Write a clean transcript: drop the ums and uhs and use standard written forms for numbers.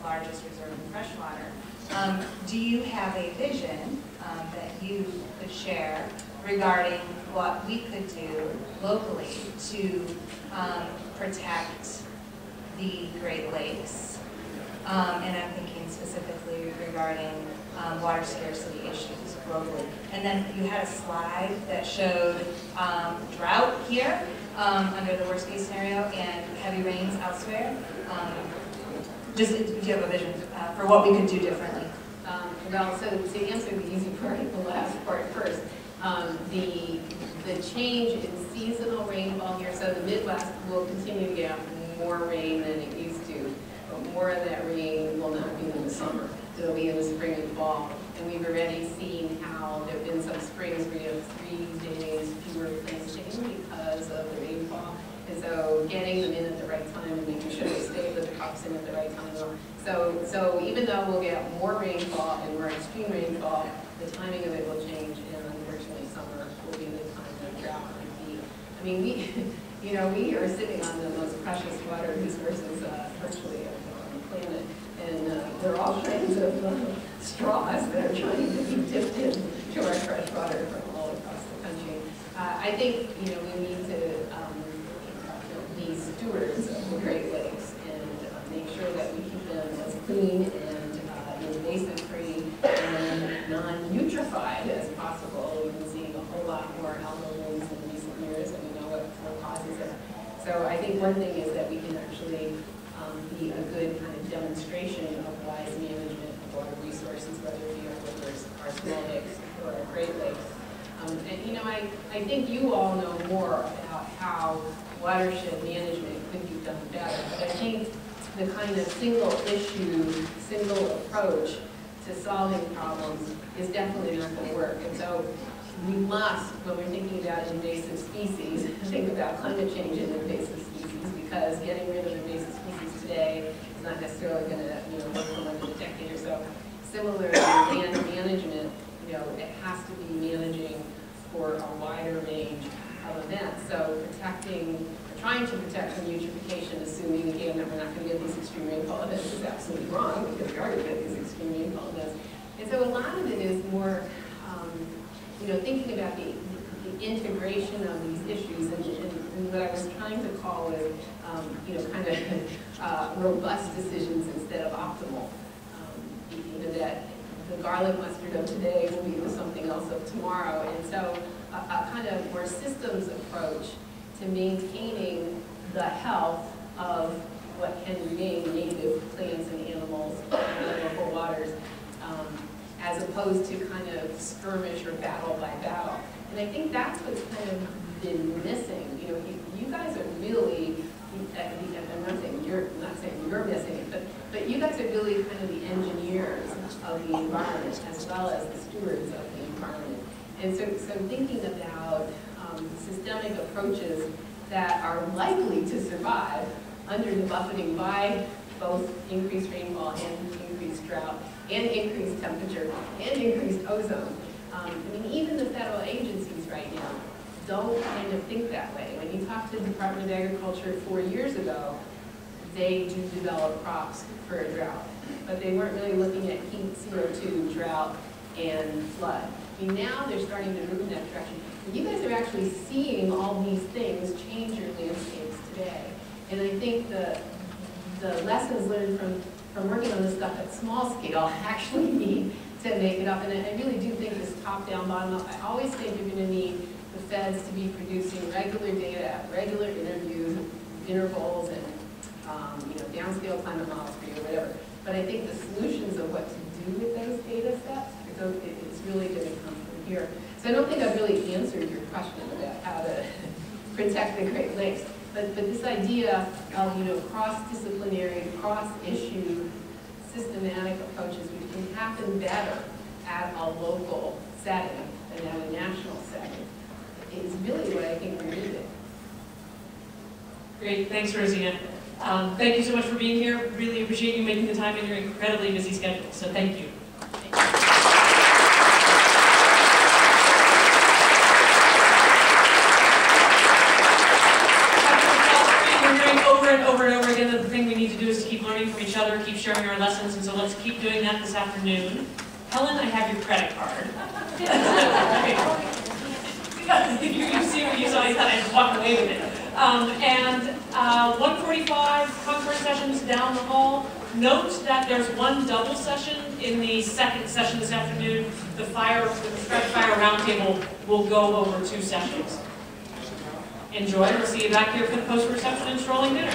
largest reserve in freshwater. Do you have a vision that you could share regarding what we could do locally to protect the Great Lakes? And I'm thinking specifically regarding water scarcity issues globally. And then you had a slide that showed drought here under the worst case scenario and heavy rains elsewhere. Do you have a vision for what we could do differently? Well, so to answer the easy part, the last part first, the change in seasonal rainfall here, so the Midwest will continue to get more rain than it used to, but more of that rain will not be in the summer. It'll be in the spring and fall. And we've already seen how there have been some springs where you have 3 days fewer planting because of the rainfall. And so getting them in at the right time and making sure they stay with the crops in at the right time. So even though we'll get more rainfall and more extreme rainfall, the timing of it will change, and unfortunately summer will be the time that drought might be. I mean, we are sitting on the most precious water resources virtually on the planet, and there are all kinds of straws that are trying to be dipped into our fresh water from all across the country. I think we need to be stewards of the Great Lakes and make sure that we keep them as clean and invasive-free and non-eutrophied as possible. We've been seeing a whole lot more algal blooms in recent years, and we know what causes it. So I think one thing is that we can actually be a good kind of demonstration of wise management of water resources, whether it be our rivers, our small lakes, or our Great Lakes. I think you all know more about how watershed management could be done better, but I think the kind of single issue, single approach to solving problems is definitely not going to work. And so we must, when we're thinking about invasive species, think about climate change and invasive species, because getting rid of invasive species today is not necessarily going to work for like a decade or so. Similarly, land management, it has to be managing for a wider range of events. So trying to protect from eutrophication, assuming again that we're not going to get these extreme rainfall events, is absolutely wrong, because we are going to get these extreme rainfall events. And so a lot of it is more, thinking about the integration of these issues, and what I was trying to call is, kind of robust decisions instead of optimal. That the garlic mustard of today will be something else of tomorrow, and so a kind of more systems approach to maintaining the health of what can remain native plants and animals in the local waters, as opposed to kind of skirmish or battle by battle. And I think that's what's kind of been missing. You guys are really, I'm not saying you're missing it, but you guys are really kind of the engineers of the environment as well as the stewards of the environment. And so thinking about systemic approaches that are likely to survive under the buffeting by both increased rainfall and increased drought and increased temperature and increased ozone. Even the federal agencies right now don't kind of think that way. When you talk to the Department of Agriculture 4 years ago, they do develop crops for a drought, but they weren't really looking at heat, CO2, drought, and flood. Now they're starting to move in that direction. And you guys are actually seeing all these things change your landscapes today. And I think the lessons learned from working on this stuff at small scale actually need to make it up. And I really do think this top-down, bottom-up, I always think you're going to need the feds to be producing regular data, regular intervals, and downscale climate models for you, or whatever. But I think the solutions of what to do with those data sets, it's really going to come from here. So I don't think I've really answered your question about how to protect the Great Lakes. But this idea of cross-disciplinary, cross-issue, systematic approaches, which can happen better at a local setting than at a national setting, is really what I think we need. Great, thanks, Rosina. Thank you so much for being here. Really appreciate you making the time in your incredibly busy schedule. So thank you. We're hearing over and over and over again that the thing we need to do is to keep learning from each other, keep sharing our our lessons, and so let's keep doing that this afternoon. Helen, I have your credit card. You saw, you thought I'd walk away with it. And 1:45 conference sessions down the hall. Note that there's one double session in the second session this afternoon. The Fire Roundtable will go over 2 sessions. Enjoy. We'll see you back here for the post-reception and strolling dinner.